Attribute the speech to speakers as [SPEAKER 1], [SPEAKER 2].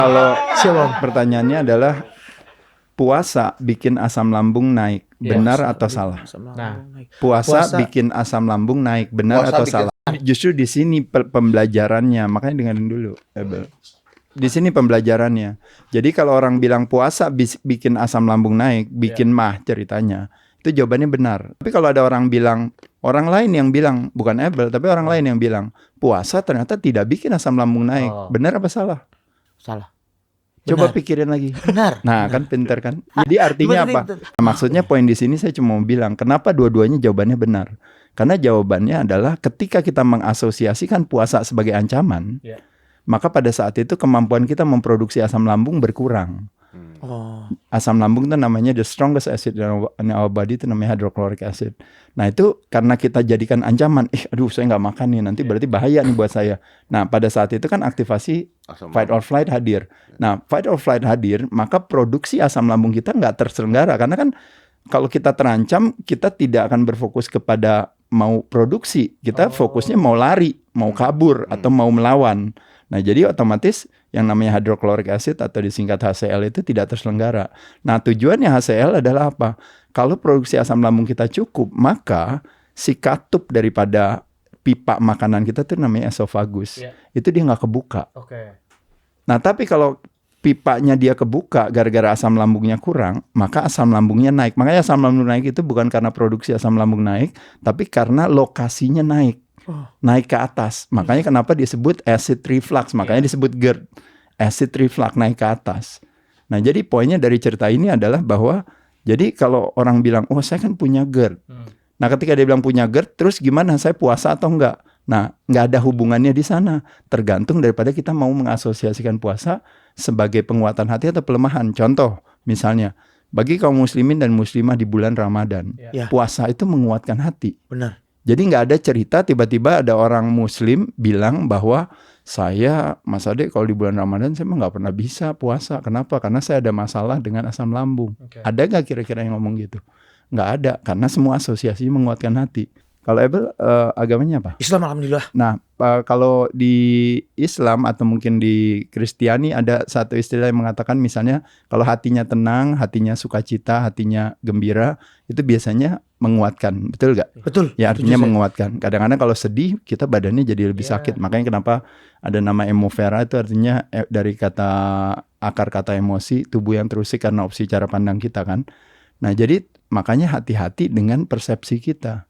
[SPEAKER 1] Kalau
[SPEAKER 2] Siapa?
[SPEAKER 1] pertanyaannya adalah puasa bikin asam lambung naik, benar atau salah?
[SPEAKER 2] Nah,
[SPEAKER 1] Puasa
[SPEAKER 2] puasa-
[SPEAKER 1] bikin asam lambung naik, benar
[SPEAKER 3] Puasa
[SPEAKER 1] atau
[SPEAKER 3] bikin-
[SPEAKER 1] salah? Justru di sini pembelajarannya, makanya dengerin dulu, Abel. Di sini pembelajarannya. Jadi kalau orang bilang puasa bikin asam lambung naik, bikin mah ceritanya, itu jawabannya benar. Tapi kalau ada orang lain yang bilang, bukan Abel, tapi orang lain yang bilang puasa ternyata tidak bikin asam lambung naik, benar apa salah?
[SPEAKER 2] Salah.
[SPEAKER 1] Coba
[SPEAKER 2] Benar.
[SPEAKER 1] pikirin lagi.
[SPEAKER 2] Benar.
[SPEAKER 1] Nah, kan pinter kan? Jadi artinya
[SPEAKER 2] Gimana
[SPEAKER 1] apa?
[SPEAKER 2] pinter?
[SPEAKER 1] Nah, maksudnya poin di sini saya cuma mau bilang, kenapa dua-duanya jawabannya benar? Karena jawabannya adalah ketika kita mengasosiasikan puasa sebagai ancaman, maka pada saat itu kemampuan kita memproduksi asam lambung berkurang.
[SPEAKER 2] Oh.
[SPEAKER 1] Asam lambung itu namanya the strongest acid in our body, itu namanya hydrochloric acid. Nah itu karena kita jadikan ancaman, aduh saya nggak makan nih, nanti berarti bahaya nih buat saya. Nah pada saat itu kan aktivasi fight or flight hadir. Nah fight or flight hadir, maka produksi asam lambung kita nggak terselenggara. Karena kan kalau kita terancam, kita tidak akan berfokus kepada mau produksi. Kita fokusnya mau lari, mau kabur, atau mau melawan. Nah jadi otomatis yang namanya hydrochloric acid atau disingkat HCl itu tidak terselenggara. Nah tujuannya HCl adalah apa? Kalau produksi asam lambung kita cukup, maka si katup daripada pipa makanan kita tuh namanya esofagus. Itu dia nggak kebuka. Nah tapi kalau pipanya dia kebuka gara-gara asam lambungnya kurang, maka asam lambungnya naik. Makanya asam lambung naik itu bukan karena produksi asam lambung naik, tapi karena lokasinya naik. Naik ke atas. Makanya kenapa disebut acid reflux, makanya disebut GERD. Acid reflux, naik ke atas. Nah, jadi poinnya dari cerita ini adalah bahwa jadi kalau orang bilang, "Oh, saya kan punya GERD." Nah, ketika dia bilang punya GERD, terus gimana saya puasa atau enggak? Nah, enggak ada hubungannya di sana. Tergantung daripada kita mau mengasosiasikan puasa sebagai penguatan hati atau pelemahan. Contoh, misalnya, bagi kaum muslimin dan muslimah di bulan Ramadan, puasa itu menguatkan hati.
[SPEAKER 2] Benar.
[SPEAKER 1] Jadi nggak ada cerita tiba-tiba ada orang muslim bilang bahwa saya, Mas Ade, kalau di bulan Ramadan saya nggak pernah bisa puasa. Kenapa? Karena saya ada masalah dengan asam lambung. Ada nggak kira-kira yang ngomong gitu? Nggak ada, karena semua asosiasi menguatkan hati. Kalau Abel agamanya apa?
[SPEAKER 2] Islam, alhamdulillah.
[SPEAKER 1] Nah, kalau di Islam atau mungkin di Kristiani ada satu istilah yang mengatakan misalnya kalau hatinya tenang, hatinya sukacita, hatinya gembira, itu biasanya menguatkan, betul nggak?
[SPEAKER 2] Betul.
[SPEAKER 1] Ya artinya
[SPEAKER 2] Setuju,
[SPEAKER 1] menguatkan. Kadang-kadang kalau sedih kita badannya jadi lebih sakit. Makanya kenapa ada nama emofera itu artinya dari akar kata emosi, tubuh yang terusik karena opsi cara pandang kita kan. Nah jadi makanya hati-hati dengan persepsi kita.